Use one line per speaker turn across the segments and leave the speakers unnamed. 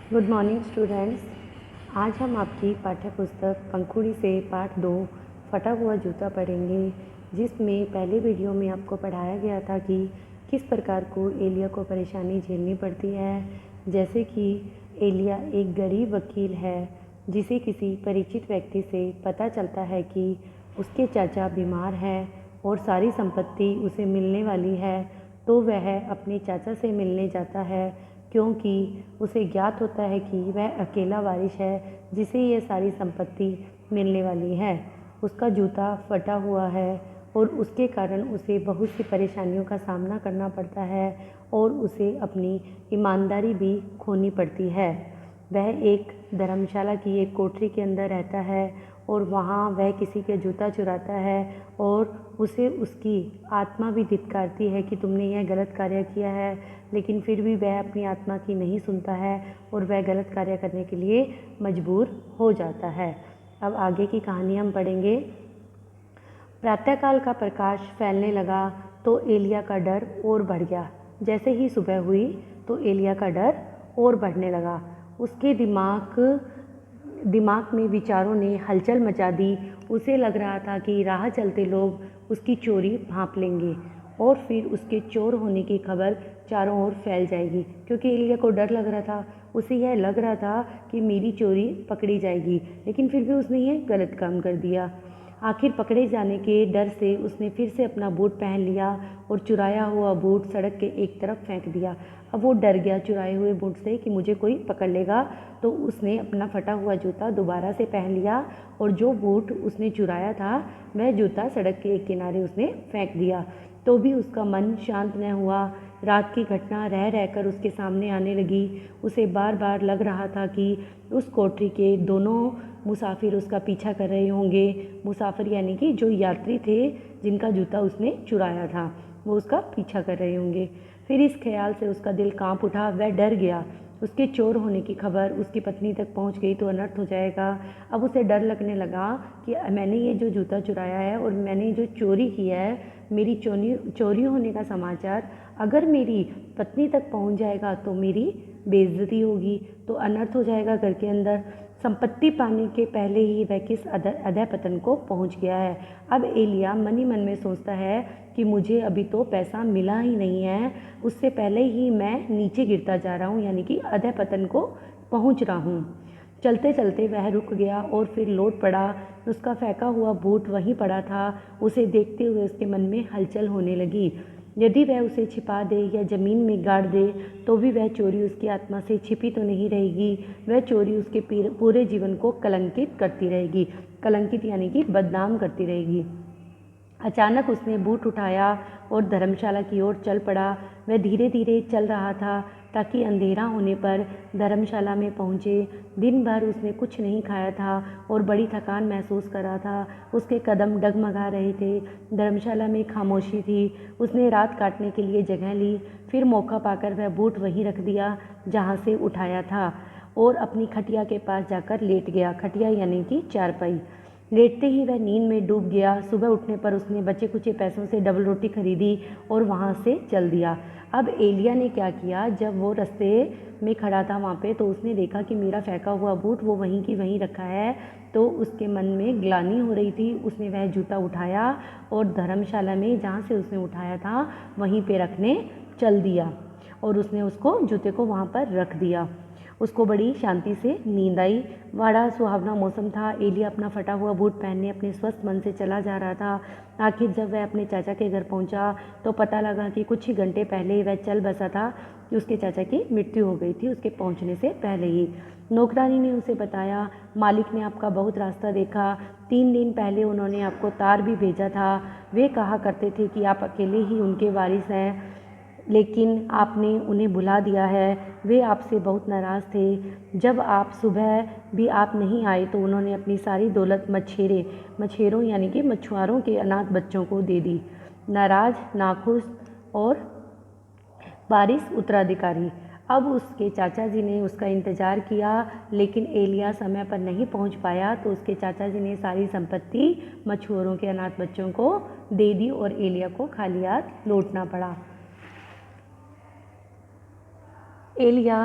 Good morning students. आज हम आपकी पाठ्य पुस्तक पंखुड़ी से पाठ 2 फटा हुआ जूता पढ़ेंगे, जिसमें पहले वीडियो में आपको पढ़ाया गया था कि किस प्रकार को एलिया को परेशानी झेलनी पड़ती है। जैसे कि एलिया एक गरीब वकील है, जिसे किसी परिचित व्यक्ति से पता चलता है कि उसके चाचा बीमार हैं और सारी संपत्ति उसे मिलने वाली है, तो वह अपने चाचा से मिलने जाता है, क्योंकि उसे ज्ञात होता है कि वह अकेला वारिस है जिसे यह सारी संपत्ति मिलने वाली है। उसका जूता फटा हुआ है और उसके कारण उसे बहुत सी परेशानियों का सामना करना पड़ता है और उसे अपनी ईमानदारी भी खोनी पड़ती है। वह एक धर्मशाला की एक कोठरी के अंदर रहता है और वहाँ वह किसी के जूता चुराता है और उसे उसकी आत्मा भी धिक्कारती है कि तुमने यह गलत कार्य किया है, लेकिन फिर भी वह अपनी आत्मा की नहीं सुनता है और वह गलत कार्य करने के लिए मजबूर हो जाता है। अब आगे की कहानी हम पढ़ेंगे। प्रातःकाल का प्रकाश फैलने लगा तो एलिया का डर और बढ़ गया। जैसे ही सुबह हुई तो एलिया का डर और बढ़ने लगा। उसके दिमाग में विचारों ने हलचल मचा दी। उसे लग रहा था कि राह चलते लोग उसकी चोरी भांप लेंगे और फिर उसके चोर होने की खबर चारों ओर फैल जाएगी, क्योंकि एलिया को डर लग रहा था। उसे यह लग रहा था कि मेरी चोरी पकड़ी जाएगी, लेकिन फिर भी उसने यह गलत काम कर दिया। आखिर पकड़े जाने के डर से उसने फिर से अपना बूट पहन लिया और चुराया हुआ बूट सड़क के एक तरफ फेंक दिया। अब वो डर गया चुराए हुए बूट से कि मुझे कोई पकड़ लेगा, तो उसने अपना फटा हुआ जूता दोबारा से पहन लिया और जो बूट उसने चुराया था वह जूता सड़क के एक किनारे उसने फेंक दिया। तो भी उसका मन शांत न हुआ। रात की घटना रह रहकर उसके सामने आने लगी। उसे बार बार लग रहा था कि उस कोठरी के दोनों मुसाफिर उसका पीछा कर रहे होंगे। मुसाफिर यानी कि जो यात्री थे जिनका जूता उसने चुराया था, वो उसका पीछा कर रहे होंगे। फिर इस ख्याल से उसका दिल कांप उठा। वह डर गया। उसके चोर होने की खबर उसकी पत्नी तक पहुंच गई तो अनर्थ हो जाएगा। अब उसे डर लगने लगा कि मैंने ये जो जूता चुराया है और मैंने जो चोरी किया है, मेरी चोरी होने का समाचार अगर मेरी पत्नी तक पहुंच जाएगा तो मेरी बेइज्जती होगी, तो अनर्थ हो जाएगा घर के अंदर। संपत्ति पाने के पहले ही वह किस अधः पतन को पहुंच गया है। अब एलिया मन ही मन में सोचता है कि मुझे अभी तो पैसा मिला ही नहीं है, उससे पहले ही मैं नीचे गिरता जा रहा हूँ, यानी कि अधः पतन को पहुँच रहा हूँ। चलते चलते वह रुक गया और फिर लौट पड़ा। उसका फेंका हुआ बूट वहीं पड़ा था। उसे देखते हुए उसके मन में हलचल होने लगी। यदि वह उसे छिपा दे या ज़मीन में गाड़ दे तो भी वह चोरी उसकी आत्मा से छिपी तो नहीं रहेगी। वह चोरी उसके पूरे जीवन को कलंकित करती रहेगी। कलंकित यानी कि बदनाम करती रहेगी। अचानक उसने बूट उठाया और धर्मशाला की ओर चल पड़ा। वह धीरे धीरे चल रहा था ताकि अंधेरा होने पर धर्मशाला में पहुँचे। दिन भर उसने कुछ नहीं खाया था और बड़ी थकान महसूस कर रहा था। उसके कदम डगमगा रहे थे। धर्मशाला में खामोशी थी। उसने रात काटने के लिए जगह ली। फिर मौका पाकर वह बूट वहीं रख दिया जहाँ से उठाया था और अपनी खटिया के पास जाकर लेट गया। खटिया यानी कि चारपाई। लेटते ही वह नींद में डूब गया। सुबह उठने पर उसने बचे कुचे पैसों से डबल रोटी खरीदी और वहाँ से चल दिया। अब एलिया ने क्या किया, जब वो रास्ते में खड़ा था वहाँ पे, तो उसने देखा कि मेरा फेंका हुआ बूट वो वहीं की वहीं रखा है। तो उसके मन में ग्लानि हो रही थी। उसने वह जूता उठाया और धर्मशाला में जहाँ से उसने उठाया था वहीं पे रखने चल दिया और उसने उसको जूते को वहाँ पर रख दिया। उसको बड़ी शांति से नींद आई। बड़ा सुहावना मौसम था। एलिया अपना फटा हुआ बूट पहनने अपने स्वस्थ मन से चला जा रहा था। आखिर जब वह अपने चाचा के घर पहुंचा तो पता लगा कि कुछ ही घंटे पहले वह चल बसा था कि उसके चाचा की मृत्यु हो गई थी उसके पहुंचने से पहले ही। नौकरानी ने उसे बताया, मालिक ने आपका बहुत रास्ता देखा। 3 दिन पहले उन्होंने आपको तार भी भेजा था। वे कहा करते थे कि आप अकेले ही उनके वारिस हैं, लेकिन आपने उन्हें भुला दिया है। वे आपसे बहुत नाराज़ थे। जब आप सुबह भी आप नहीं आए तो उन्होंने अपनी सारी दौलत मछेरों यानी कि मछुआरों के अनाथ बच्चों को दे दी। नाराज़, नाखुश और वारिस उत्तराधिकारी। अब उसके चाचा जी ने उसका इंतज़ार किया, लेकिन एलिया समय पर नहीं पहुंच पाया, तो उसके चाचा जी ने सारी संपत्ति मछुआरों के अनाथ बच्चों को दे दी और एलिया को खाली हाथ लौटना पड़ा। एलिया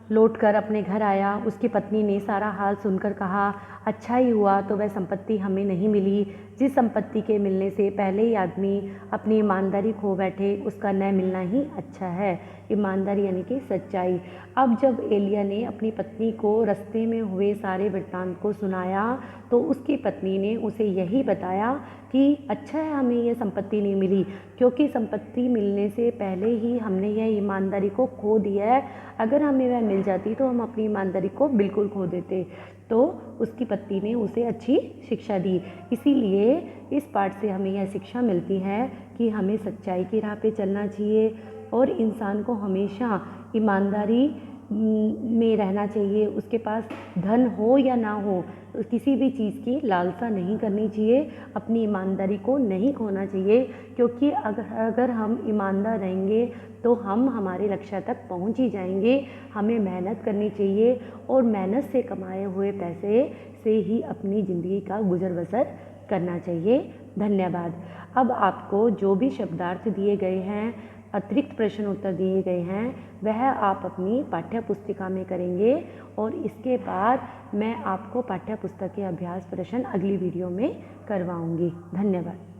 लौटकर अपने घर आया। उसकी पत्नी ने सारा हाल सुनकर कहा, अच्छा ही हुआ तो वह संपत्ति हमें नहीं मिली। जिस संपत्ति के मिलने से पहले ही आदमी अपनी ईमानदारी खो बैठे, उसका न मिलना ही अच्छा है। ईमानदारी यानी कि सच्चाई। अब जब एलिय्याह ने अपनी पत्नी को रास्ते में हुए सारे वृत्तांत को सुनाया तो उसकी पत्नी ने उसे यही बताया कि अच्छा है हमें यह संपत्ति नहीं मिली, क्योंकि संपत्ति मिलने से पहले ही हमने यह ईमानदारी को खो दिया है। अगर हमें वह मिल जाती तो हम अपनी ईमानदारी को बिल्कुल खो देते। तो उसकी पत्नी ने उसे अच्छी शिक्षा दी। इसीलिए इस पाठ से हमें यह शिक्षा मिलती है कि हमें सच्चाई की राह पे चलना चाहिए और इंसान को हमेशा ईमानदारी में रहना चाहिए। उसके पास धन हो या ना हो, किसी भी चीज़ की लालसा नहीं करनी चाहिए, अपनी ईमानदारी को नहीं खोना चाहिए, क्योंकि अगर हम ईमानदार रहेंगे तो हम हमारे लक्ष्य तक पहुंच ही जाएंगे। हमें मेहनत करनी चाहिए और मेहनत से कमाए हुए पैसे से ही अपनी ज़िंदगी का गुजर बसर करना चाहिए। धन्यवाद। अब आपको जो भी शब्दार्थ दिए गए हैं, अतिरिक्त प्रश्न उत्तर दिए गए हैं, वह आप अपनी पाठ्य पुस्तिका में करेंगे और इसके बाद मैं आपको पाठ्य पुस्तक के अभ्यास प्रश्न अगली वीडियो में करवाऊंगी। धन्यवाद।